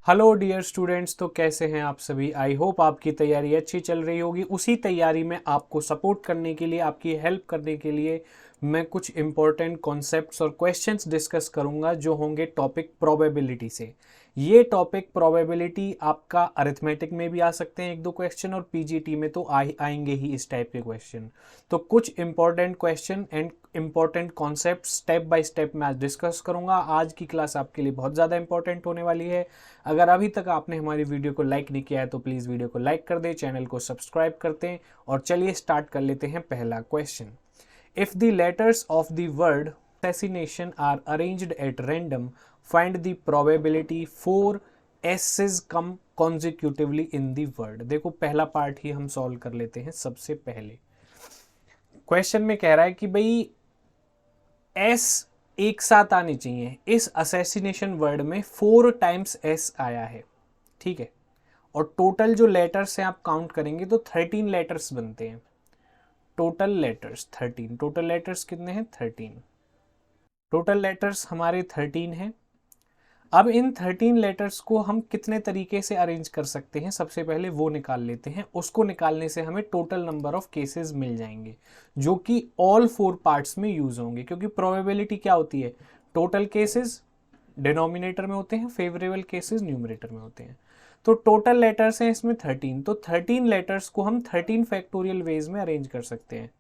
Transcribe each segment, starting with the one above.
Hello dear students, तो कैसे हैं आप सभी। आई होप आपकी तैयारी अच्छी चल रही होगी। उसी तैयारी में आपको सपोर्ट करने के लिए, आपकी हेल्प करने के लिए मैं कुछ इंपॉर्टेंट कॉन्सेप्ट्स और क्वेश्चंस डिस्कस करूंगा जो होंगे टॉपिक प्रोबेबिलिटी से। ये टॉपिक प्रोबेबिलिटी आपका अरिथमेटिक में भी आ सकते हैं एक दो क्वेश्चन, और पीजीटी में तो आएंगे ही इस टाइप के क्वेश्चन। तो कुछ important question and important concept step by step मैं आज डिस्कस करूंगा। आज की क्लास आपके लिए बहुत ज़्यादा इंपॉर्टेंट होने वाली है। अगर अभी तक आपने हमारी वीडियो को लाइक नहीं किया है तो प्लीज़ वीडियो को लाइक कर दें, चैनल को सब्सक्राइब करते हैं। और चलिए स्टार्ट कर लेते हैं पहला question. If the letters of the word assassination are arranged at random, find the probability 4 S's come consecutively in the word। देखो पहला पार्ट ही हम सॉल्व कर लेते हैं। सबसे पहले क्वेश्चन में कह रहा है कि भाई एस एक साथ आनी चाहिए। इस असैसिनेशन वर्ड में 4 टाइम्स एस आया है, ठीक है। और टोटल जो लेटर्स हैं आप काउंट करेंगे तो 13 लेटर्स बनते हैं। Total letters 13। टोटल लेटर्स कितने हैं? 13। टोटल लेटर्स हमारे 13 हैं। अब इन 13 लेटर्स को हम कितने तरीके से अरेंज कर सकते हैं, सबसे पहले वो निकाल लेते हैं। उसको निकालने से हमें टोटल नंबर ऑफ केसेस मिल जाएंगे जो कि ऑल 4 पार्ट्स में यूज होंगे। क्योंकि प्रोबेबिलिटी क्या होती है? टोटल केसेस डिनोमिनेटर में होते हैं, फेवरेबल केसेस न्यूमरेटर में होते हैं। तो टोटल लेटर्स हैं इसमें 13। तो 13 लेटर्स को हम 13 फैक्टोरियल वेज में अरेंज कर सकते हैं।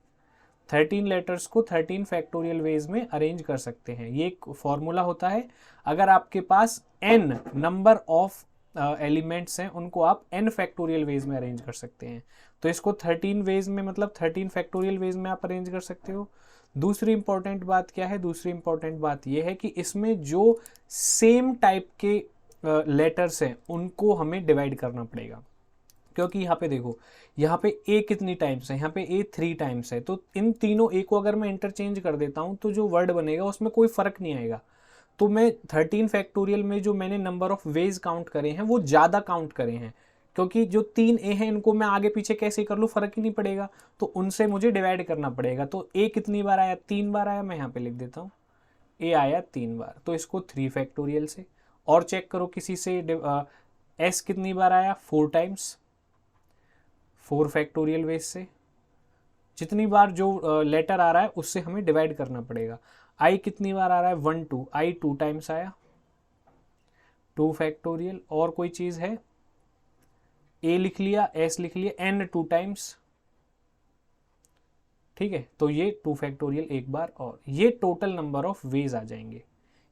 13 लेटर्स को 13 फैक्टोरियल वेज में अरेंज कर सकते हैं। ये एक फॉर्मूला होता है। अगर आपके पास n नंबर ऑफ एलिमेंट्स हैं, उनको आप n फैक्टोरियल वेज में अरेंज कर सकते हैं। तो इसको 13 वेज में, मतलब 13 फैक्टोरियल वेज में आप अरेंज कर सकते हो। दूसरी इंपॉर्टेंट बात क्या है? दूसरी इंपॉर्टेंट बात यह है कि इसमें जो सेम टाइप के लेटर्स हैं उनको हमें डिवाइड करना पड़ेगा। क्योंकि यहाँ पे देखो, यहाँ पे ए कितनी टाइम्स है? यहाँ पे ए 3 टाइम्स है। तो इन तीनों ए को अगर मैं इंटरचेंज कर देता हूँ तो जो वर्ड बनेगा उसमें कोई फर्क नहीं आएगा। तो मैं 13 फैक्टोरियल में जो मैंने नंबर ऑफ वेज काउंट करे हैं वो ज़्यादा काउंट करे हैं, क्योंकि जो 3 ए हैं इनको मैं आगे पीछे कैसे कर लूँ फर्क ही नहीं पड़ेगा। तो उनसे मुझे डिवाइड करना पड़ेगा। तो ए कितनी बार आया? 3 बार आया। मैं यहाँ पे लिख देता हूँ ए आया 3 बार, तो इसको 3 फैक्टोरियल से। और चेक करो किसी से, एस कितनी बार आया? 4 टाइम्स, 4 फैक्टोरियल वेज से। जितनी बार जो लेटर आ रहा है उससे हमें डिवाइड करना पड़ेगा। आई कितनी बार आ रहा है? 1 2, आई 2 टाइम्स आया, 2 फैक्टोरियल। और कोई चीज़ है? ए लिख लिया, एस लिख लिया, एन 2 टाइम्स, ठीक है। तो ये 2 फैक्टोरियल एक बार। और ये टोटल नंबर ऑफ वेज आ जाएंगे।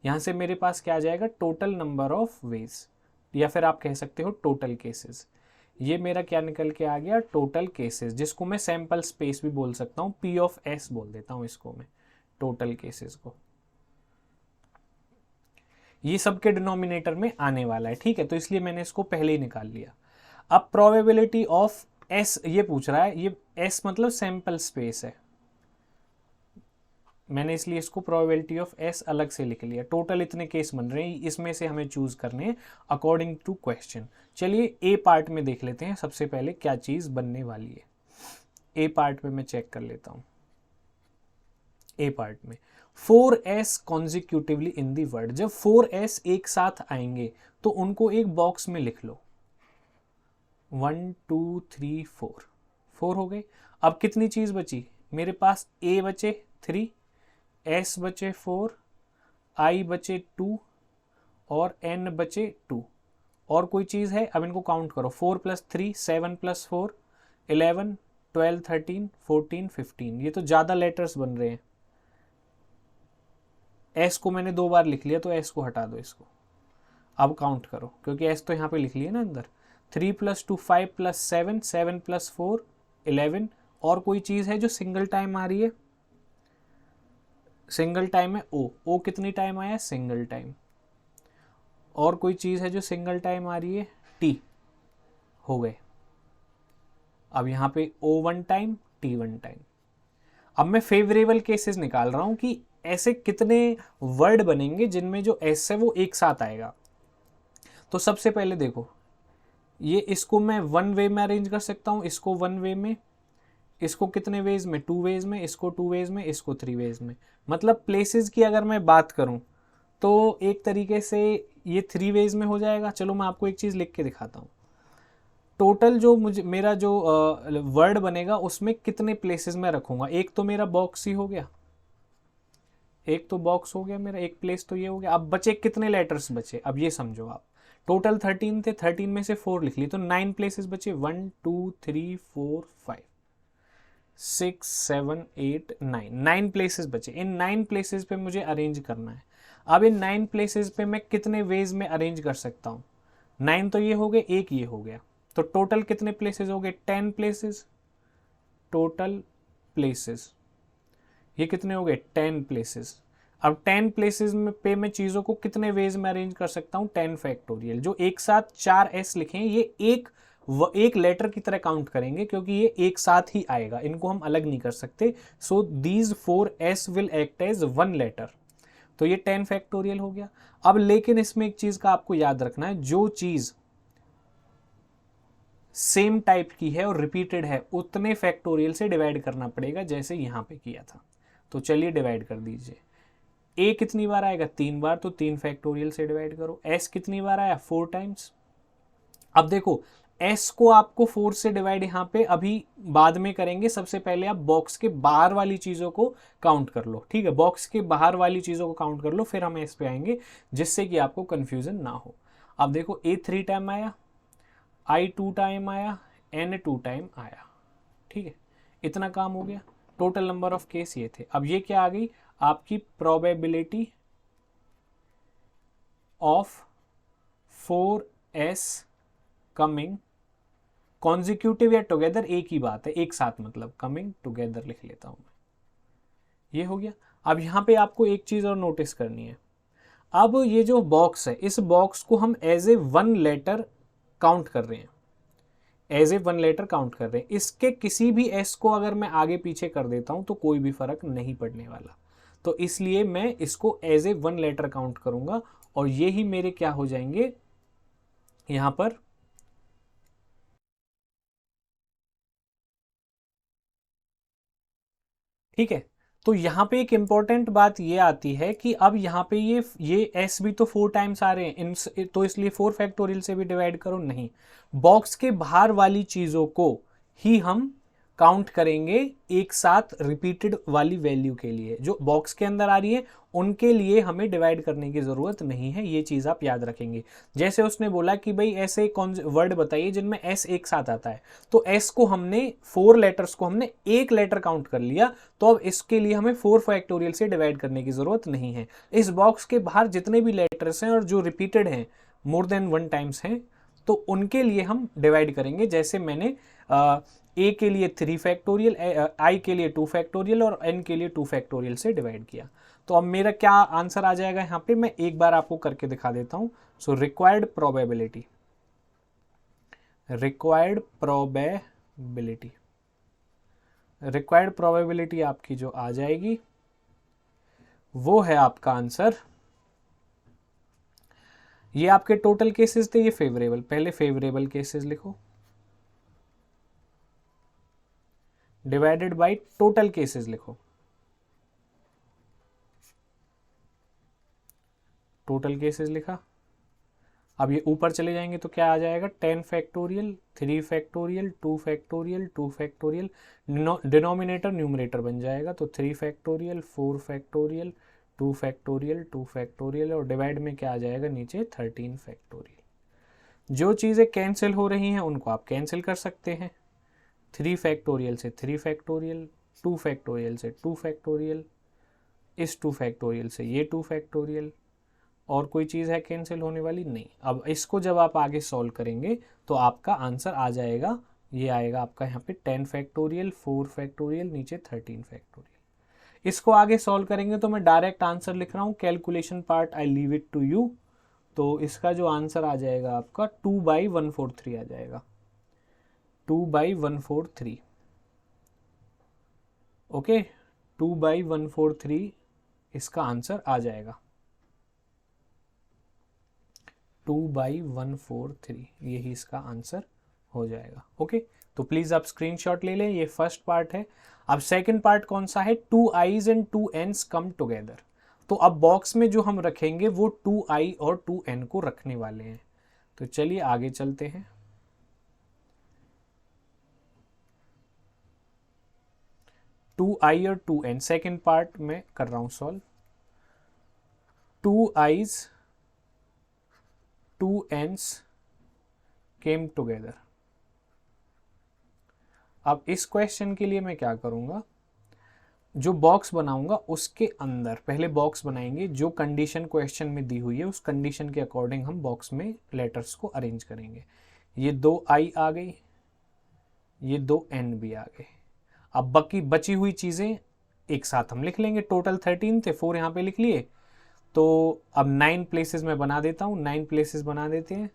यहाँ से मेरे पास क्या आ जाएगा? टोटल नंबर ऑफ वेज, या फिर आप कह सकते हो टोटल केसेस। ये मेरा क्या निकल के आ गया? टोटल केसेस, जिसको मैं सैंपल स्पेस भी बोल सकता हूँ। पी ऑफ एस बोल देता हूँ इसको मैं, टोटल केसेस को। ये सबके डिनोमिनेटर में आने वाला है, ठीक है। तो इसलिए मैंने इसको पहले ही निकाल लिया। अब प्रोबेबिलिटी ऑफ एस ये पूछ रहा है। ये एस मतलब सैंपल स्पेस है, मैंने इसलिए इसको प्रोबेबिलिटी ऑफ एस अलग से लिख लिया। टोटल इतने केस बन रहे हैं, इसमें से हमें चूज करने हैं अकॉर्डिंग टू क्वेश्चन। चलिए ए पार्ट में देख लेते हैं सबसे पहले क्या चीज बनने वाली है। ए पार्ट में मैं चेक कर लेता हूं। ए पार्ट में 4s consecutively in the word. जब 4s एक साथ आएंगे तो उनको एक बॉक्स में लिख लो। 1 2 3 4, 4 हो गए। अब कितनी चीज बची मेरे पास? ए बचे 3, एस बचे 4, आई बचे 2 और एन बचे 2। और कोई चीज़ है? अब इनको काउंट करो। 4 + 3 7 + 4 11 12 13 14 15। ये तो ज़्यादा लेटर्स बन रहे हैं। एस को मैंने 2 बार लिख लिया तो एस को हटा दो इसको। अब काउंट करो, क्योंकि एस तो यहाँ पे लिख लिया ना अंदर। 3 + 2 5 + 7 7 + 4 11। और कोई चीज़ है जो सिंगल टाइम आ रही है? सिंगल टाइम है ओ कितनी टाइम आया? Single time. और कोई चीज़ है जो सिंगल टाइम आ रही है? टी। हो गए। अब यहाँ पे O1 टाइम, T1 टाइम। अब मैं फेवरेबल केसेस निकाल रहा हूँ कि ऐसे कितने वर्ड बनेंगे जिनमें जो एस है वो एक साथ आएगा। तो सबसे पहले देखो, ये इसको मैं 1 वे में अरेंज कर सकता हूँ, इसको 1 वे में, इसको कितने वेज में? 2 वेज में, इसको 2 वेज में, इसको 3 वेज में। मतलब प्लेसेस की अगर मैं बात करूँ तो एक तरीके से ये 3 वेज में हो जाएगा। चलो मैं आपको एक चीज़ लिख के दिखाता हूँ। टोटल जो मुझे मेरा जो वर्ड बनेगा उसमें कितने प्लेसेस में रखूँगा। एक तो मेरा बॉक्स ही हो गया, एक तो बॉक्स हो गया मेरा, एक प्लेस तो ये हो गया। अब बचे कितने लेटर्स बचे, अब ये समझो आप। टोटल 13 थे, 13 में से 4 लिख ली तो 9 प्लेसेस बचे। 1 2 3 4 5 6 7 8 9, 9 प्लेसेस बचे। इन 9 प्लेसेस पे मुझे अरेंज करना है। अब इन 9 प्लेसेस पे मैं कितने वेज में अरेंज कर सकता हूँ। 9 तो ये हो गए, एक ये हो गया, तो टोटल कितने प्लेसेस हो गए, 10 प्लेसेस। टोटल प्लेसेस ये कितने हो गए, 10 प्लेसेस। अब 10 प्लेसेस में पे मैं चीज़ों को कितने वेज में अरेंज कर सकता हूँ, 10 फैक्टोरियल। जो एक साथ 4 एस लिखे हैं ये एक लेटर की तरह काउंट करेंगे क्योंकि ये एक साथ ही आएगा, इनको हम अलग नहीं कर सकते। So these 4 S will act as 1 letter. तो ये 10 फैक्टोरियल हो गया। अब लेकिन इसमें एक चीज का आपको याद रखना है, जो चीज सेम टाइप की है और रिपीटेड है उतने फैक्टोरियल से डिवाइड करना पड़ेगा, जैसे यहां पे किया था। तो चलिए डिवाइड कर दीजिए। ए कितनी बार आएगा, 3 बार, तो 3 फैक्टोरियल से डिवाइड करो। एस कितनी बार आया, 4 टाइम्स। अब देखो एस को आपको 4 से डिवाइड यहां पे अभी बाद में करेंगे। सबसे पहले आप बॉक्स के बाहर वाली चीजों को काउंट कर लो, ठीक है। बॉक्स के बाहर वाली चीजों को काउंट कर लो, फिर हम एस पे आएंगे, जिससे कि आपको कंफ्यूजन ना हो। अब देखो ए 3 टाइम आया, आई 2 टाइम आया, एन 2 टाइम आया, ठीक है। इतना काम हो गया। टोटल नंबर ऑफ केस ये थे। अब ये क्या आ गई, आपकी probability of 4s coming consecutive या टुगेदर, एक ही बात है, एक साथ, मतलब कमिंग टुगेदर लिख लेता हूं मैं। ये हो गया। अब यहां पे आपको एक चीज और नोटिस करनी है। अब ये जो बॉक्स है, इस बॉक्स को हम एज ए 1 लेटर काउंट कर रहे हैं, एज ए 1 लेटर काउंट कर रहे हैं। इसके किसी भी एस को अगर मैं आगे पीछे कर देता हूं तो कोई भी फर्क नहीं पड़ने वाला। तो इसलिए मैं इसको एज ए 1 लेटर काउंट करूंगा और ये ही मेरे क्या हो जाएंगे यहां पर, ठीक है। तो यहां पे एक इंपॉर्टेंट बात ये आती है कि अब यहां पे ये एस भी तो 4 टाइम्स आ रहे हैं तो इसलिए 4 फैक्टोरियल से भी डिवाइड करो, नहीं। बॉक्स के बाहर वाली चीजों को ही हम काउंट करेंगे एक साथ रिपीटेड वाली वैल्यू के लिए। जो बॉक्स के अंदर आ रही है उनके लिए हमें डिवाइड करने की जरूरत नहीं है, ये चीज आप याद रखेंगे। जैसे उसने बोला कि भाई ऐसे कौन वर्ड बताइए जिनमें एस एक साथ आता है, तो एस को हमने 4 लेटर्स को हमने एक लेटर काउंट कर लिया, तो अब इसके लिए हमें 4 फैक्टोरियल से डिवाइड करने की जरूरत नहीं है। इस बॉक्स के बाहर जितने भी लेटर्स हैं और जो रिपीटेड हैं, मोर देन 1 टाइम्स हैं, तो उनके लिए हम डिवाइड करेंगे। जैसे मैंने ए के लिए 3 फैक्टोरियल, आई के लिए 2 फैक्टोरियल और एन के लिए 2 फैक्टोरियल से डिवाइड किया। तो अब मेरा क्या आंसर आ जाएगा यहाँ पे, मैं एक बार आपको करके दिखा देता हूं। So required probability, required probability आपकी जो आ जाएगी वो है आपका आंसर। ये आपके टोटल केसेस थे, ये फेवरेबल, पहले फेवरेबल केसेस लिखो, डिवाइडेड बाय टोटल केसेस लिखो। टोटल केसेस लिखा। अब ये ऊपर चले जाएंगे तो क्या आ जाएगा, 10 factorial, 3 factorial, 2 factorial, 2 factorial, denominator numerator बन जाएगा। तो 3 फैक्टोरियल, 4 फैक्टोरियल, 2 फैक्टोरियल, 2 फैक्टोरियल, और डिवाइड में क्या आ जाएगा नीचे, 13 फैक्टोरियल। जो चीज़ें कैंसिल हो रही हैं उनको आप कैंसिल कर सकते हैं। 3 फैक्टोरियल से 3 फैक्टोरियल, 2 फैक्टोरियल से 2 फैक्टोरियल, इस 2 फैक्टोरियल से ये 2 फैक्टोरियल, और कोई चीज़ है कैंसिल होने वाली, नहीं। अब इसको जब आप आगे सॉल्व करेंगे तो आपका आंसर आ जाएगा, ये आएगा आपका यहाँ पे 10 फैक्टोरियल, 4 फैक्टोरियल, नीचे 13 फैक्टोरियल। इसको आगे सॉल्व करेंगे तो मैं डायरेक्ट आंसर लिख रहा हूँ, calculation part I leave it to you. तो इसका जो आंसर आ जाएगा आपका 2/143 आ जाएगा, 2/143। ओके, 2/143 इसका आंसर आ जाएगा, 2/143 यही इसका आंसर हो जाएगा। ओके, तो प्लीज आप स्क्रीनशॉट ले लें, ये फर्स्ट पार्ट है। अब सेकंड पार्ट कौन सा है, 2 आईज एंड 2 एंस कम टुगेदर। तो अब बॉक्स में जो हम रखेंगे वो 2i और 2n को रखने वाले हैं। तो चलिए आगे चलते हैं। टू आई और 2n सेकेंड पार्ट में कर रहा हूं solve. 2i's 2n's came together. अब इस क्वेश्चन के लिए मैं क्या करूंगा, जो बॉक्स बनाऊंगा उसके अंदर पहले बॉक्स बनाएंगे, जो कंडीशन क्वेश्चन में दी हुई है उस कंडीशन के अकॉर्डिंग हम बॉक्स में लेटर्स को अरेंज करेंगे। ये 2i आ गई, ये 2n भी आ गए। अब बची हुई चीजें एक साथ हम लिख लेंगे। टोटल 13 थे, 4 यहाँ पे लिख लिए। तो अब 9 प्लेसेस में बना देता हूँ, 9 प्लेसेस बना देते हैं।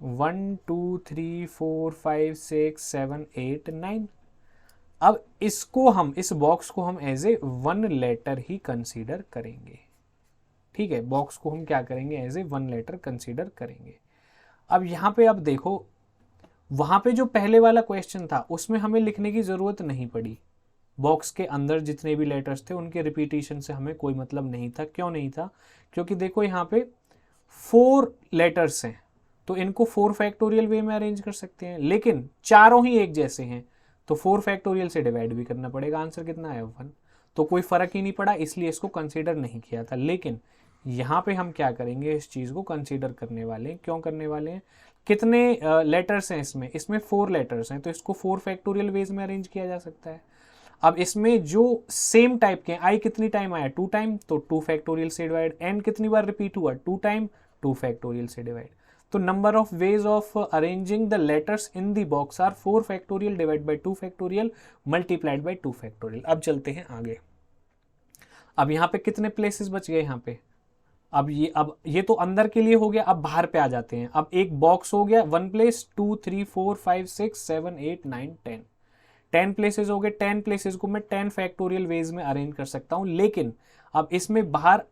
1 2 3 4 5 6 7 8 9। अब इसको हम, इस बॉक्स को हम एज ए 1 लेटर ही कंसीडर करेंगे। ठीक है, बॉक्स को हम क्या करेंगे, एज ए 1 लेटर कंसीडर करेंगे। अब यहाँ पे अब देखो, वहां पे जो पहले वाला क्वेश्चन था उसमें हमें लिखने की जरूरत नहीं पड़ी। बॉक्स के अंदर जितने भी लेटर्स थे उनके रिपीटेशन से हमें कोई मतलब नहीं था। क्यों नहीं था? क्योंकि देखो यहाँ पे 4 लेटर्स हैं, तो इनको 4 फैक्टोरियल वे में अरेंज कर सकते हैं, लेकिन चारों ही एक जैसे हैं तो 4 फैक्टोरियल से डिवाइड भी करना पड़ेगा। आंसर कितना आया? 1। तो कोई फर्क ही नहीं पड़ा, इसलिए इसको कंसीडर नहीं किया था। लेकिन यहाँ पे हम क्या करेंगे, इस चीज को कंसीडर करने वाले हैं। क्यों करने वाले हैं? कितने लेटर्स हैं इसमें 4 लेटर्स हैं, तो इसको 4 फैक्टोरियल वेज में अरेंज किया जा सकता है। अब इसमें जो सेम टाइप के, आई कितनी टाइम आया? 2 टाइम, तो 2 फैक्टोरियल से डिवाइड। एन कितनी बार रिपीट हुआ? 2 टाइम, 2 फैक्टोरियल से डिवाइड। तो number of ways of arranging the letters in the box are 4 factorial divide by 2 factorial multiplied by 2 factorial. अब चलते हैं आगे। अब यहाँ पे कितने प्लेसेस बच गए यहाँ पे? अब ये तो अंदर के लिए हो गया। अब बाहर पे आ जाते हैं। अब एक बॉक्स हो गया 1 प्लेस, 2 3 4 5 6 7 8 9 10। 10 प्लेसेस हो गए। 10 प्लेसेस को मैं 10 फैक्टोरियल वेज में अरेंज कर सकता हूं। लेकिन अब इसमें बाहर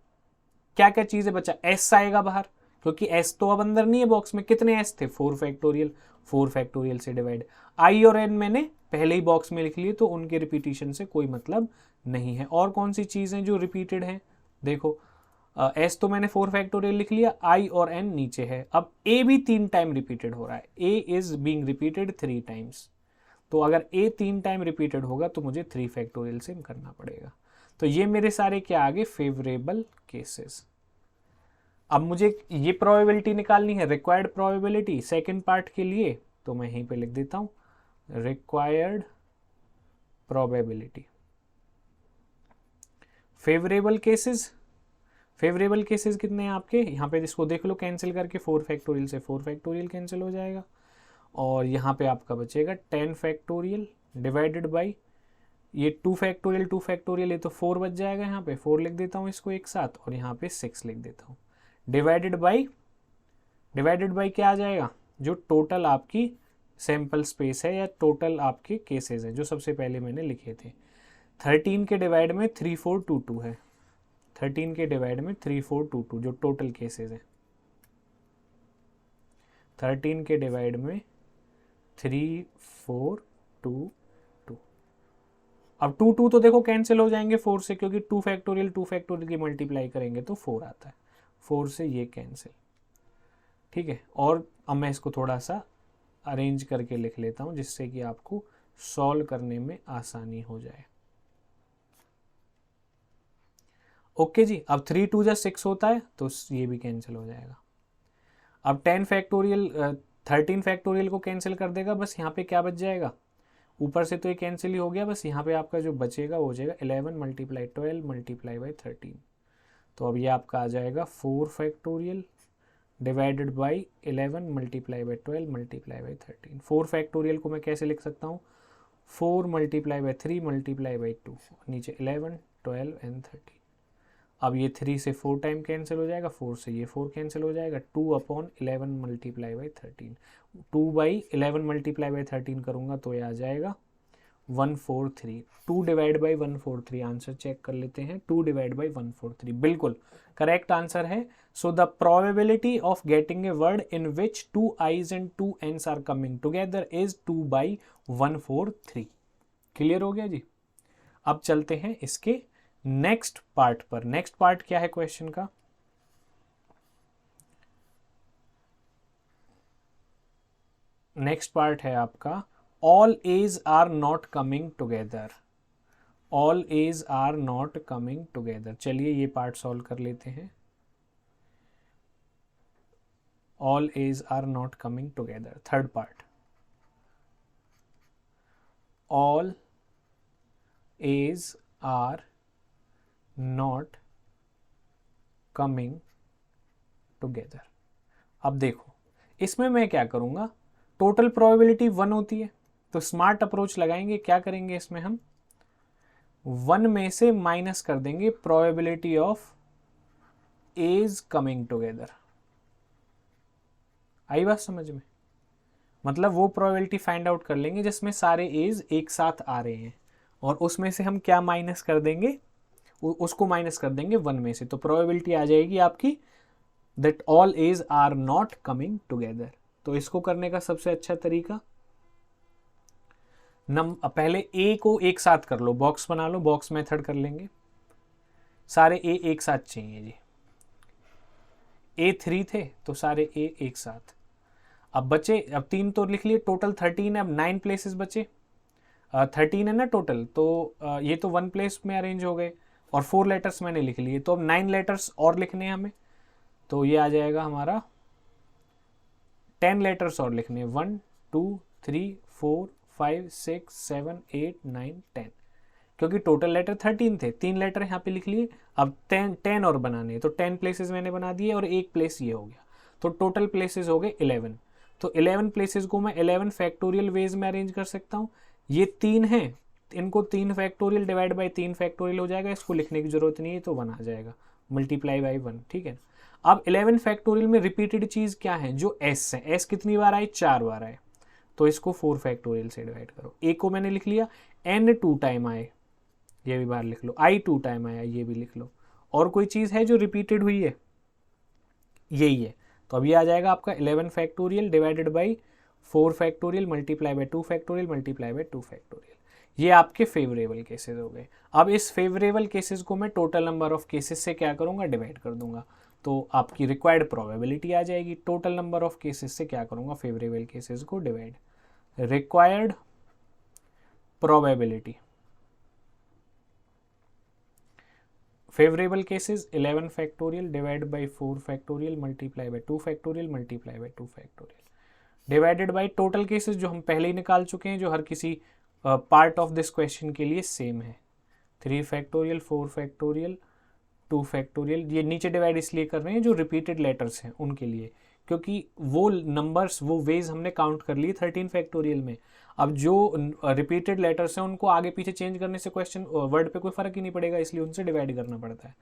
क्या क्या चीजें बचा? एस आएगा बाहर, क्योंकि एस तो अब अंदर नहीं है बॉक्स में। कितने एस थे? 4 फैक्टोरियल, 4 फैक्टोरियल से डिवाइड। आई और एन मैंने पहले ही बॉक्स में लिख लिए, तो उनके रिपीटिशन से कोई मतलब नहीं है। और कौन सी चीजें जो रिपीटेड हैं? देखो, एस तो मैंने 4 फैक्टोरियल लिख लिया, आई और एन नीचे है। अब ए भी 3 टाइम रिपीटेड हो रहा है। ए इज बीइंग रिपीटेड 3 टाइम्स। तो अगर ए 3 टाइम रिपीटेड होगा तो मुझे 3 फैक्टोरियल से करना पड़ेगा। तो ये मेरे सारे क्या आ गए? Favourable cases. अब मुझे ये प्रोबेबिलिटी निकालनी है, रिक्वायर्ड प्रोबेबिलिटी सेकंड पार्ट के लिए। तो मैं यहीं पे लिख देता हूं, required probability. Favourable cases, favourable cases कितने हैं आपके? यहाँ पे इसको देख लो, कैंसिल करके 4 फैक्टोरियल से 4 फैक्टोरियल कैंसिल हो जाएगा। और यहाँ पे आपका बचेगा 10 फैक्टोरियल डिवाइडेड बाई ये 2 फैक्टोरियल, 2 फैक्टोरियल, ये तो 4 बच जाएगा। यहाँ पे 4 लिख देता हूँ इसको एक साथ, और यहाँ पे 6 लिख देता हूँ। डिवाइडेड बाई क्या आ जाएगा? जो टोटल आपकी सैंपल स्पेस है या टोटल आपके केसेस हैं जो सबसे पहले मैंने लिखे थे। 13 के डिवाइड में 3422 है। 13 के डिवाइड में 3422 जो टोटल केसेस हैं। 13 के डिवाइड में 3422। अब 2 तो देखो कैंसिल हो जाएंगे 4 से, क्योंकि 2 फैक्टोरियल की मल्टीप्लाई करेंगे तो 4 आता है। 4 से ये कैंसिल। ठीक है, और अब मैं इसको थोड़ा सा अरेंज करके लिख लेता हूं जिससे कि आपको सॉल्व करने में आसानी हो जाए। ओके जी, अब 3 2 6 होता है तो ये भी कैंसिल हो जाएगा। अब 10 फैक्टोरियल 13 फैक्टोरियल को कैंसिल कर देगा। बस यहाँ पे क्या बच जाएगा? ऊपर से तो ये कैंसिल ही हो गया, बस यहाँ पे आपका जो बचेगा वो हो जाएगा 11 मल्टीप्लाई 12 मल्टीप्लाई बाई 13। तो अब ये आपका आ जाएगा 4 factorial divided by 11 multiply by 12 multiply by 13। 4 factorial को मैं कैसे लिख सकता हूँ? 4 मल्टीप्लाई बाई 3 मल्टीप्लाई बाई 2, नीचे 11 12 एंड 13। अब ये 3 से 4 टाइम कैंसिल हो जाएगा, 4 से ये 4 कैंसिल हो जाएगा। 2/11 मल्टीप्लाई बाई 13, 2/11 मल्टीप्लाई बाई 13 करूँगा तो ये आ जाएगा 143। 2 डिवाइड बाई 143 आंसर चेक कर लेते हैं। 2 डिवाइड बाई 143 बिल्कुल करेक्ट आंसर है। So the probability of getting a word in which 2 i's and 2 n's are coming together is 2/143। Clear हो गया जी? अब चलते हैं इसके नेक्स्ट पार्ट पर। नेक्स्ट पार्ट क्या है क्वेश्चन का? नेक्स्ट पार्ट है आपका all S's are not coming together. All S's are not coming together. चलिए ये पार्ट सॉल्व कर लेते हैं। All S's are not coming together, third part. All S's are not coming together. अब देखो इसमें मैं क्या करूंगा, टोटल प्रोबेबिलिटी 1 होती है तो स्मार्ट अप्रोच लगाएंगे। क्या करेंगे इसमें हम 1 में से माइनस कर देंगे probability of aces coming together. आई बात समझ में? मतलब वो प्रोबेबिलिटी फाइंड आउट कर लेंगे जिसमें सारे एज एक साथ आ रहे हैं और उसमें से हम क्या माइनस कर देंगे, उसको माइनस कर देंगे 1 में से, तो प्रोबेबिलिटी आ जाएगी आपकी that all S's are not coming together. तो इसको करने का सबसे अच्छा तरीका, पहले ए को एक साथ कर लो, बॉक्स बना लो, बॉक्स मेथड कर लेंगे। सारे ए एक साथ चाहिए जी। ए 3 थे तो सारे ए एक साथ। अब बचे, अब 3 तो लिख लिए, टोटल 13 है। अब 9 प्लेसेस बचे, 13 है ना टोटल, तो ये तो 1 प्लेस में अरेंज हो गए और 4 लेटर्स मैंने लिख लिए। तो अब 9 लेटर्स और लिखने हैं हमें, तो ये आ जाएगा हमारा 10 लेटर्स और लिखने हैं। 1 2 3 4 5 6 7 8 9 10, क्योंकि टोटल लेटर 13 थे, 3 लेटर यहाँ पे लिख लिए। अब 10 और बनाने हैं, तो 10 प्लेसेस मैंने बना दिए और एक प्लेस ये हो गया, तो टोटल प्लेसेस हो गए 11। तो 11 प्लेसेस को मैं 11 फैक्टोरियल वेज में अरेंज कर सकता हूँ। ये 3 हैं, इनको 3 फैक्टोरियल डिवाइड बाई 3 फैक्टोरियल हो जाएगा, इसको लिखने की जरूरत नहीं है, तो 1 आ जाएगा मल्टीप्लाई बाई 1। ठीक है, अब 11 फैक्टोरियल में रिपीटेड चीज क्या है, जो एस है। एस कितनी बार आए, 4 बार आए, तो इसको 4 फैक्टोरियल से डिवाइड करो। ए को मैंने लिख लिया, एन 2 टाइम आए, ये भी बाहर लिख लो। आई 2 टाइम आया, ये भी लिख लो। और कोई चीज है जो रिपीटेड हुई है, यही है। तो अब ये आ जाएगा आपका 11 factorial divided by 4 factorial multiply by 2 factorial multiply by 2 factorial. ये आपके फेवरेबल केसेस हो गए। अब इस फेवरेबल केसेस को मैं टोटल नंबर ऑफ केसेस से क्या करूंगा, डिवाइड कर दूंगा, तो आपकी रिक्वायर्ड प्रोबेबिलिटी आ जाएगी। टोटल नंबर ऑफ केसेस से क्या करूंगा, फेवरेबल केसेस को divide, required probability. Favourable cases 11 factorial divide by 4 factorial multiply by 2 factorial multiply by 2 factorial divided by total cases जो हम पहले ही निकाल चुके हैं, जो हर किसी पार्ट ऑफ दिस क्वेश्चन के लिए सेम है। 3 फैक्टोरियल 4 फैक्टोरियल 2 फैक्टोरियल। ये नीचे डिवाइड इसलिए कर रहे हैं जो रिपीटेड लेटर्स हैं उनके लिए, क्योंकि वो नंबर्स, वो वेज हमने काउंट कर लिए 13 फैक्टोरियल में। अब जो रिपीटेड लेटर्स हैं उनको आगे पीछे चेंज करने से क्वेश्चन वर्ड पे कोई फर्क ही नहीं पड़ेगा, इसलिए उनसे डिवाइड करना पड़ता है।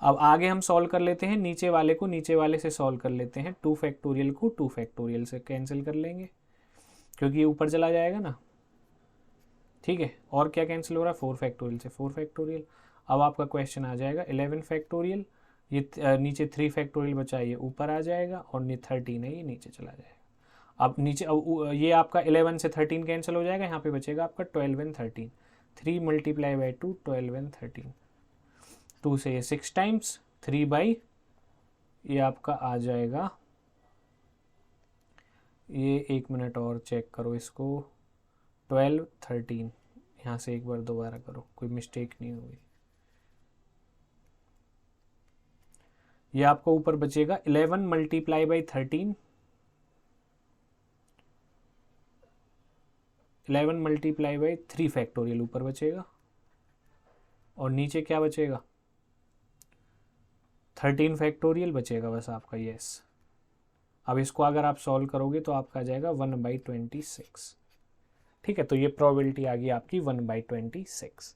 अब आगे हम सॉल्व कर लेते हैं, नीचे वाले को नीचे वाले से सॉल्व कर लेते हैं। 2 फैक्टोरियल को 2 फैक्टोरियल से कैंसिल कर लेंगे, क्योंकि ये ऊपर चला जाएगा ना। ठीक है, और क्या कैंसिल हो रहा है, 4 फैक्टोरियल से 4 फैक्टोरियल। अब आपका क्वेश्चन आ जाएगा 11 फैक्टोरियल, ये नीचे 3 फैक्टोरियल बचा, ये ऊपर आ जाएगा, और 13 है ये नीचे चला जाएगा। अब नीचे ये आपका 11 से 13 कैंसिल हो जाएगा, यहाँ पे बचेगा आपका 12 एंड 13। 3 मल्टीप्लाई बाई 2 12 एंड 13, 2 से ये 6 टाइम्स, 3 बाई ये आपका आ जाएगा, ये 1 मिनट और चेक करो इसको, 12 13, यहाँ से एक बार दोबारा करो, कोई मिस्टेक नहीं होगी। ये आपको ऊपर बचेगा 11 multiply by 13, 11 multiply by 3 factorial ऊपर बचेगा, और नीचे क्या बचेगा, 13 फैक्टोरियल बचेगा बस आपका। यस, अब इसको अगर आप सॉल्व करोगे तो आपका आ जाएगा 1/26। ठीक है, तो ये प्रोबेबिलिटी आ गई आपकी 1/26।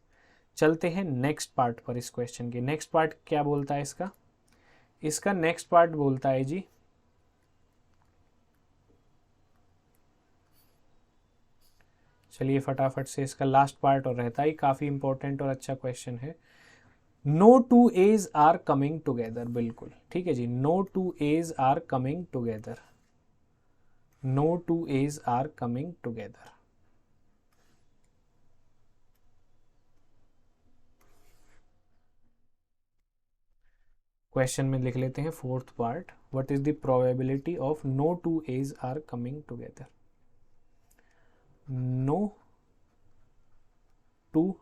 चलते हैं नेक्स्ट पार्ट पर। इस क्वेश्चन के नेक्स्ट पार्ट क्या बोलता है, इसका नेक्स्ट पार्ट बोलता है जी, चलिए फटाफट से इसका लास्ट पार्ट और रहता है, काफी इंपॉर्टेंट और अच्छा क्वेश्चन है। No two as are coming together, बिल्कुल ठीक है जी। No two as are coming together, no two as are coming together. Question में लिख लेते हैं fourth part, what is the probability of no two as are coming together. No two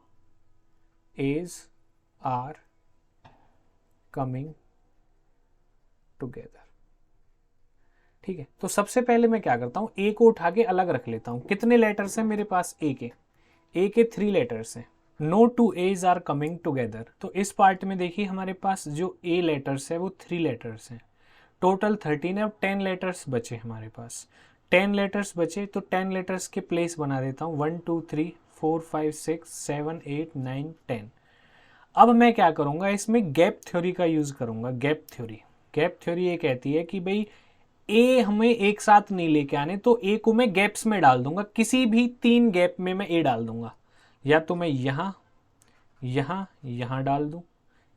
as are coming together. ठीक है, तो सबसे पहले मैं क्या करता हूं, ए को उठा के अलग रख लेता हूं। कितने लेटर्स हैं मेरे पास ए के 3 लेटर्स हैं। No two as are coming together, तो इस पार्ट में देखिए हमारे पास जो ए लेटर्स है वो 3 लेटर्स हैं, टोटल 13 है। अब 10 लेटर्स बचे हमारे पास, 10 लेटर्स बचे, तो 10 लेटर्स के प्लेस बना देता हूँ 1 2 3 4 5 6 7 8 9 10। अब मैं क्या करूँगा, इसमें गैप थ्योरी का यूज़ करूँगा। गैप थ्योरी ये कहती है कि भाई ए हमें एक साथ नहीं लेके आने, तो ए को मैं गैप्स में डाल दूंगा, किसी भी 3 गैप में मैं ए डाल दूंगा। या तो मैं यहाँ यहाँ डाल दूं,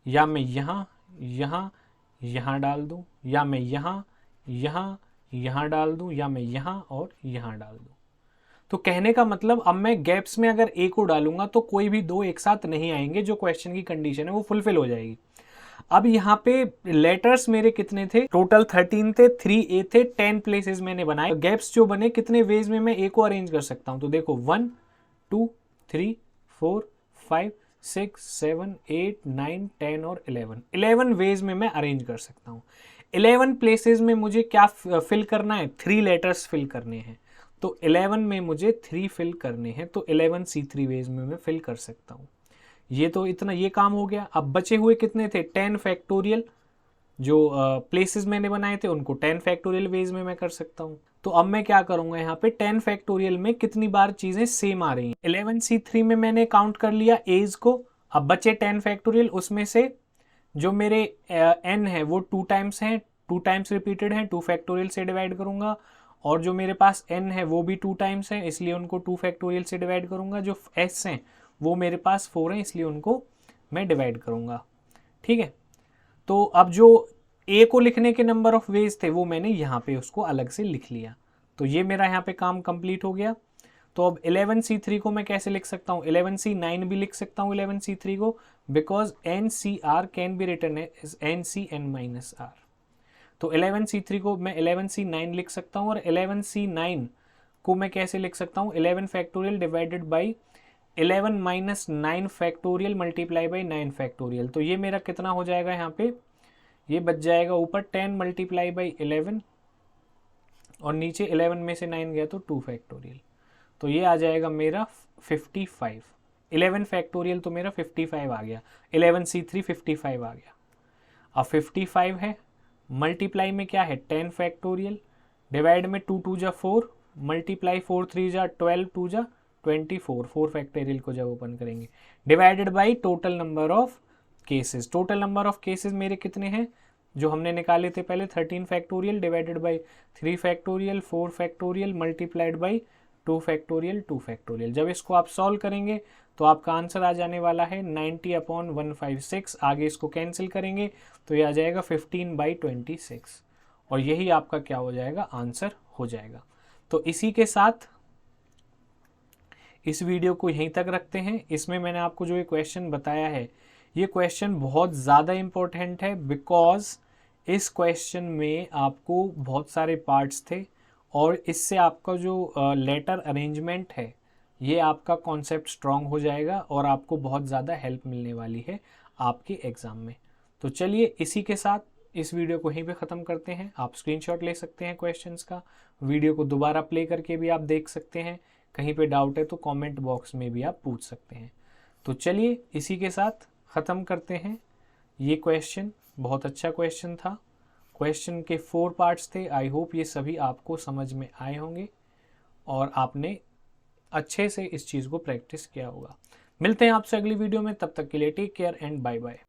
या मैं यहाँ डाल दूं, या मैं यहाँ डाल दूं, या मैं यहाँ और यहाँ डाल दूं। तो कहने का मतलब अब मैं गैप्स में अगर ए को डालूंगा तो कोई भी 2 एक साथ नहीं आएंगे, जो क्वेश्चन की कंडीशन है वो फुलफिल हो जाएगी। अब यहाँ पे लेटर्स मेरे कितने थे, टोटल 13 थे, 3 ए थे, 10 प्लेसेस मैंने बनाए। गैप्स जो बने, कितने वेज में मैं ए को अरेंज कर सकता हूँ, तो देखो 1 2 3 4 5 6 7 8 9 10 और 11 वेज में मैं अरेंज कर सकता हूँ। 11 प्लेसेस में मुझे क्या फिल करना है, 3 लेटर्स फिल करने हैं, तो 11 में मुझे 3 फिल करने हैं, तो 11 C3 वेज में मैं फिल कर सकता हूँ। ये तो इतना ये काम हो गया। अब बचे हुए कितने थे, 10 फैक्टोरियल, जो प्लेसेस मैंने बनाए थे उनको 10 फैक्टोरियल वेज में मैं कर सकता हूँ। तो अब मैं क्या करूंगा, यहाँ पे 10 फैक्टोरियल में कितनी बार चीजें सेम आ रही हैं। 11 C3 में मैंने काउंट कर लिया एज को। अब बचे 10 फैक्टोरियल, उसमें से जो मेरे n है वो 2 टाइम्स हैं, 2 टाइम्स रिपीटेड है, 2 फैक्टोरियल से डिवाइड करूंगा। और जो मेरे पास n है वो भी 2 टाइम्स है, इसलिए उनको 2 फैक्टोरियल से डिवाइड करूंगा। जो s हैं वो मेरे पास 4 हैं, इसलिए उनको मैं डिवाइड करूंगा। ठीक है, तो अब जो a को लिखने के नंबर ऑफ वेज थे वो मैंने यहाँ पे उसको अलग से लिख लिया, तो ये मेरा यहाँ पे काम कंप्लीट हो गया। तो अब 11C3 को मैं कैसे लिख सकता हूँ, 11C9 भी लिख सकता हूँ 11C3 को, because NCR can be written as NCn-R। तो 11C3 को मैं 11C9 लिख सकता हूँ, और 11C9 को मैं कैसे लिख सकता हूँ, 11 factorial divided by 11 minus 9 factorial multiply by 9 factorial. तो ये मेरा कितना हो जाएगा, यहाँ पे ये बच जाएगा ऊपर 10 मल्टीप्लाई बाई 11, और नीचे 11 में से 9 गया तो 2 फैक्टोरियल, तो ये आ जाएगा मेरा 55। 11 फैक्टोरियल तो मेरा 55 आ गया, 11C3 55 आ गया। अब 55 है, मल्टीप्लाई में क्या है 10 फैक्टोरियल, डिवाइड में 2 2 जा 4, मल्टीप्लाई 4 3 जा 12 2 जा 24, 4 फैक्टोरियल को जब ओपन करेंगे, divided by total number of cases. Total number of cases मेरे कितने हैं जो हमने निकाले थे पहले, 13 factorial divided by 3 factorial 4 factorial multiplied by 2 factorial 2 factorial. जब इसको आप सॉल्व करेंगे तो आपका आंसर आ जाने वाला है 90/156। आगे इसको कैंसिल करेंगे तो ये आ जाएगा 15/26, और यही आपका क्या हो जाएगा, आंसर हो जाएगा। तो इसी के साथ इस वीडियो को यहीं तक रखते हैं। इसमें मैंने आपको जो ये क्वेश्चन बताया है, ये क्वेश्चन बहुत ज़्यादा इम्पोर्टेंट है, बिकॉज इस क्वेश्चन में आपको बहुत सारे पार्ट्स थे, और इससे आपका जो लेटर अरेंजमेंट है ये आपका कॉन्सेप्ट स्ट्रॉन्ग हो जाएगा, और आपको बहुत ज़्यादा हेल्प मिलने वाली है आपके एग्ज़ाम में। तो चलिए इसी के साथ इस वीडियो को यहीं पे ख़त्म करते हैं। आप स्क्रीनशॉट ले सकते हैं क्वेश्चंस का, वीडियो को दोबारा प्ले करके भी आप देख सकते हैं, कहीं पे डाउट है तो कमेंट बॉक्स में भी आप पूछ सकते हैं। तो चलिए इसी के साथ ख़त्म करते हैं। ये क्वेश्चन बहुत अच्छा क्वेश्चन था, क्वेश्चन के 4 पार्ट्स थे। आई होप ये सभी आपको समझ में आए होंगे और आपने अच्छे से इस चीज़ को प्रैक्टिस किया होगा। मिलते हैं आपसे अगली वीडियो में, तब तक के लिए take care and bye bye.